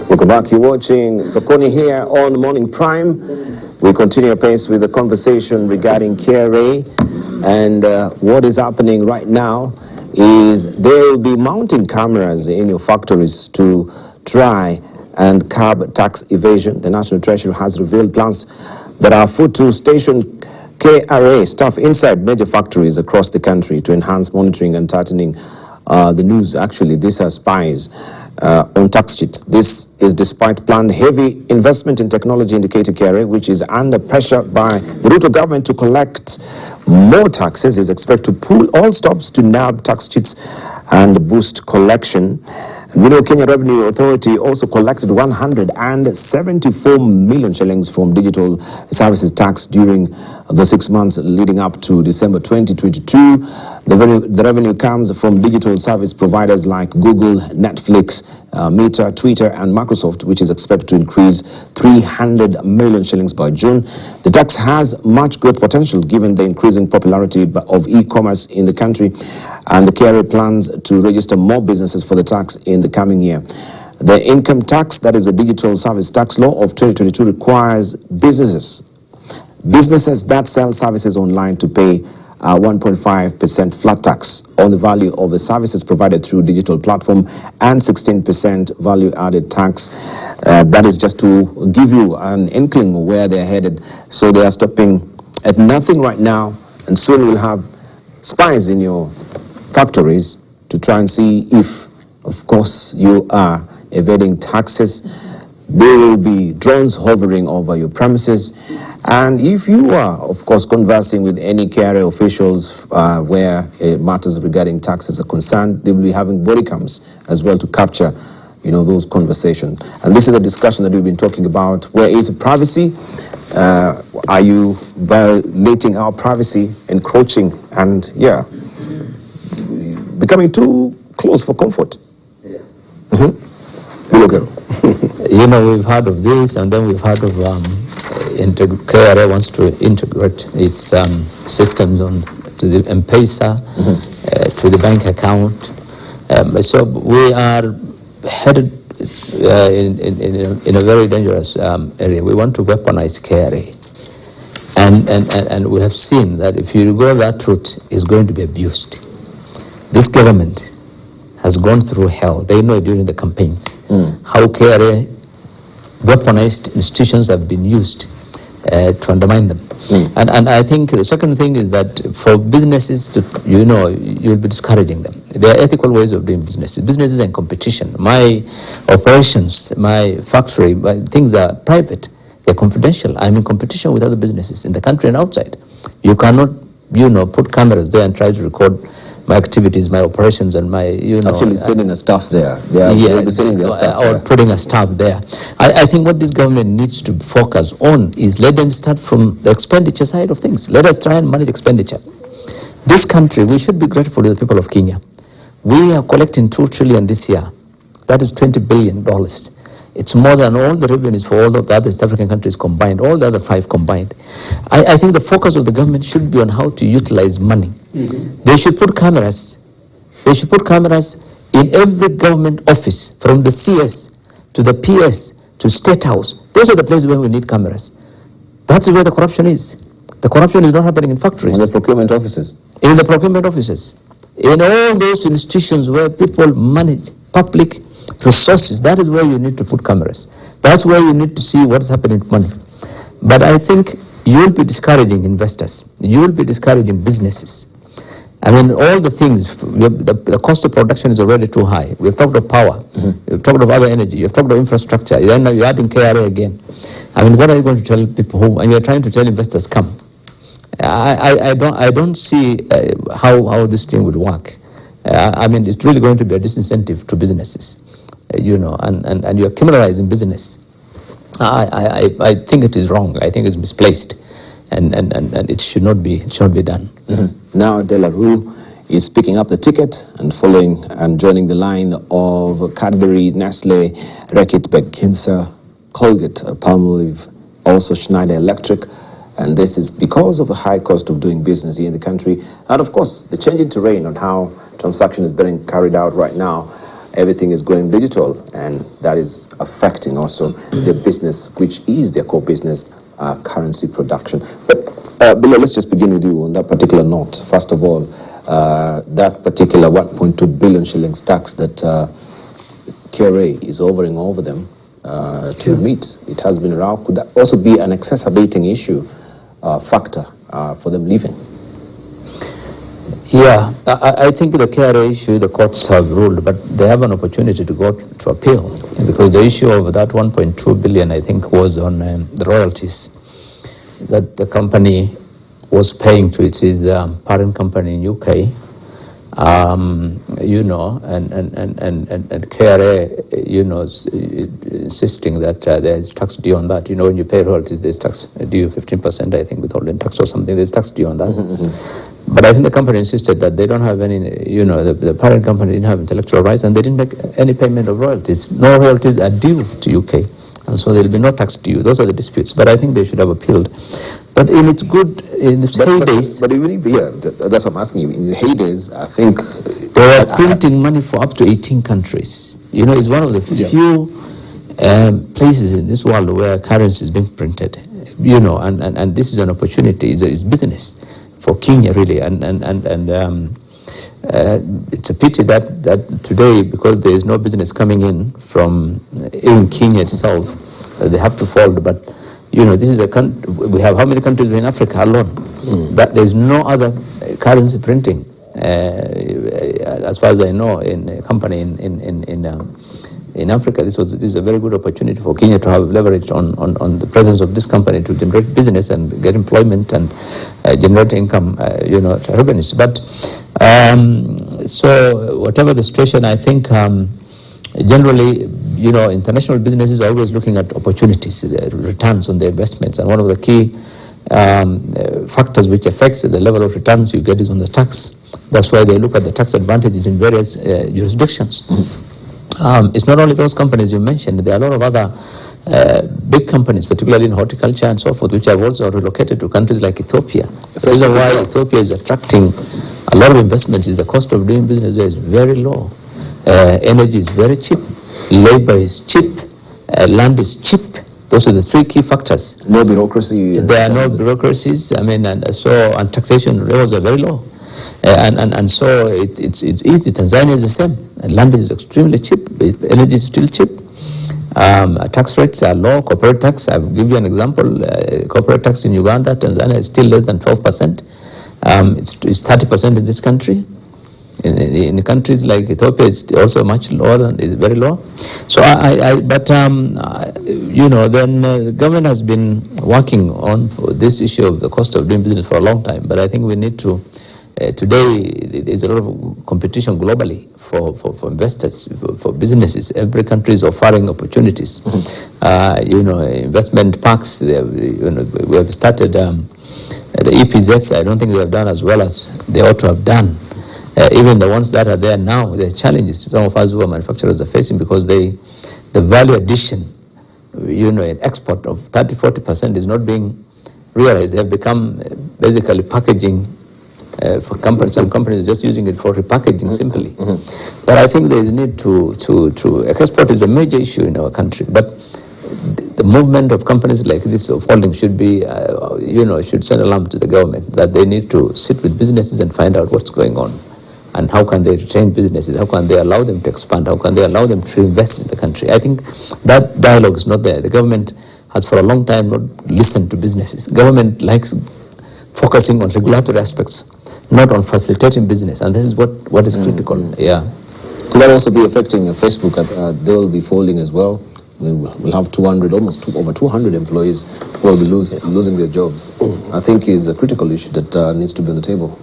Welcome back. You're watching Sokoni here on Morning Prime. We continue apace with the conversation regarding KRA, and what is happening right now is they will be mounting cameras in your factories to try and curb tax evasion. The National Treasury has revealed plans that are afoot to station KRA staff inside major factories across the country to enhance monitoring and tightening the news. Actually, these are spies on tax cheats. This is despite planned heavy investment in technology, indicated KRA, which is under pressure by the Ruto government to collect more taxes, is expected to pull all stops to nab tax cheats and boost collection. We know Kenya Revenue Authority also collected 174 million shillings from digital services tax during the 6 months leading up to December 2022. The revenue comes from digital service providers like Google, Netflix, Meta, Twitter, and Microsoft, which is expected to increase 300 million shillings by June. The tax has much growth potential given the increasing popularity of e-commerce in the country, and the KRA plans to register more businesses for the tax in the coming year. The income tax, that is the digital service tax law of 2022, requires businesses that sell services online to pay 1.5% flat tax on the value of the services provided through digital platform and 16% value added tax. That is just to give you an inkling of where they're headed. So they are stopping at nothing right now, and soon we'll have spies in your factories to try and see if, of course, you are evading taxes. There will be drones hovering over your premises. And if you are, of course, conversing with any KRA officials where matters regarding taxes are concerned, they will be having body cams as well to capture, those conversations. And this is a discussion that we've been talking about. Where is privacy? Are you violating our privacy, encroaching, and becoming too close for comfort? Yeah. Billow Kerrow. We've heard of this, and then we've heard of KRA wants to integrate its systems to the M-Pesa, to the bank account. So we are headed in a very dangerous area. We want to weaponize KRA. And we have seen that if you go that route, it's going to be abused. This government has gone through hell. They know during the campaigns how KRA weaponized institutions have been used to undermine them. And I think the second thing is that for businesses to, you'll be discouraging them. There are ethical ways of doing business. Business is in competition. My operations, my factory, things are private. They're confidential. I'm in competition with other businesses in the country and outside. You cannot, put cameras there and try to record my activities, my operations, and my, Actually sending a staff there. They'll be sending their staff or there. putting a staff there. I think what this government needs to focus on is let them start from the expenditure side of things. Let us try and manage expenditure. This country, we should be grateful to the people of Kenya. We are collecting 2 trillion this year. That is $20 billion. It's more than all the revenues for all of the other East African countries combined, all the other 5 combined. I think the focus of the government should be on how to utilize money. They should put cameras. They should put cameras in every government office, from the CS to the PS to State House. Those are the places where we need cameras. That's where the corruption is. The corruption is not happening in factories. In the procurement offices. In the procurement offices. In all those institutions where people manage public resources, that is where you need to put cameras. That's where you need to see what's happening to money. But I think you'll be discouraging investors. You'll be discouraging businesses. I mean, all the things, the cost of production is already too high. We've talked of power. We've talked of other energy. You've talked of infrastructure. Then now you're adding KRA again. I mean, what are you going to tell people and you're trying to tell investors, come? I don't see how this thing would work. I mean, it's really going to be a disincentive to businesses. And you're criminalizing business. I think it is wrong. I think it's misplaced, and it should not be done. Now De La Rue is picking up the ticket and following and joining the line of Cadbury, Nestle, Reckitt Benckiser, Colgate, Palmolive, also Schneider Electric. And this is because of the high cost of doing business here in the country. And of course, the changing terrain on how transaction is being carried out right now. everything is going digital, and that is affecting also their business, which is their core business, currency production. But Billow, let's just begin with you on that particular note. First of all, that particular 1.2 billion shillings tax that KRA is hovering over them to meet. It has been around. Could that also be an exacerbating issue, factor for them leaving? Yeah, I think the KRA issue, the courts have ruled, but they have an opportunity to go to appeal, because the issue of that 1.2 billion, I think, was on the royalties that the company was paying to its parent company in UK. You know, and KRA, you know, insisting that there's tax due on that. You know, when you pay royalties, there's tax due 15%, I think, withholding tax or something. There's tax due on that. But I think the company insisted that they don't have any, you know, the parent company didn't have intellectual rights, and they didn't make any payment of royalties. No royalties are due to UK, and so there will be no tax due. Those are the disputes. But I think they should have appealed. But in its heydays... But even if, yeah, that's what I'm asking you. In the heydays, I think... They were printing money for up to 18 countries. You know, it's one of the few places in this world where currency is being printed. You know, and this is an opportunity. It's business for Kenya, really. And it's a pity that today, because there is no business coming in from even Kenya itself, they have to fold. But you know, this is a country. We have how many countries in Africa alone? That there is no other currency printing, as far as I know, in a company in Africa. This is a very good opportunity for Kenya to have leverage on the presence of this company to generate business and get employment and generate income, you know, revenues. But so whatever the situation, I think generally, you know, international businesses are always looking at opportunities, returns on their investments, and one of the key factors which affect the level of returns you get is on the tax. That's why they look at the tax advantages in various jurisdictions. It's not only those companies you mentioned. There are a lot of other big companies, particularly in horticulture and so forth, which have also relocated to countries like Ethiopia. The reason why Ethiopia is attracting a lot of investments is the cost of doing business there is very low. Energy is very cheap. Labor is cheap. Land is cheap. Those are the three key factors. No bureaucracy. There are no bureaucracies. I mean, and taxation levels are very low. And so it's easy. Tanzania is the same. Land is extremely cheap. Energy is still cheap. Tax rates are low. Corporate tax, I'll give you an example. Corporate tax in Uganda, Tanzania is still less than 12%. It's 30% in this country. In countries like Ethiopia, it's also much lower than, it's very low. So you know, then the government has been working on this issue of the cost of doing business for a long time. But I think we need to, today there's a lot of competition globally for investors, for businesses. Every country is offering opportunities. You know, investment parks, we have started the EPZs. I don't think they have done as well as they ought to have done. Even the ones that are there now, there are challenges some of us who are manufacturers are facing, because the value addition, you know, in export of 30-40% is not being realized. They have become basically packaging for companies. Some companies are just using it for repackaging simply. But I think there is a need to export is a major issue in our country. But the movement of companies like this of holding should be, you know, should send alarm to the government that they need to sit with businesses and find out what's going on. And how can they retain businesses? How can they allow them to expand? How can they allow them to invest in the country? I think that dialogue is not there. The government has for a long time not listened to businesses. The government likes focusing on regulatory aspects, not on facilitating business. And this is what is critical. Yeah. Could that also be affecting Facebook? They will be folding as well. We'll have 200, over 200 employees who will be losing their jobs. I think is a critical issue that needs to be on the table.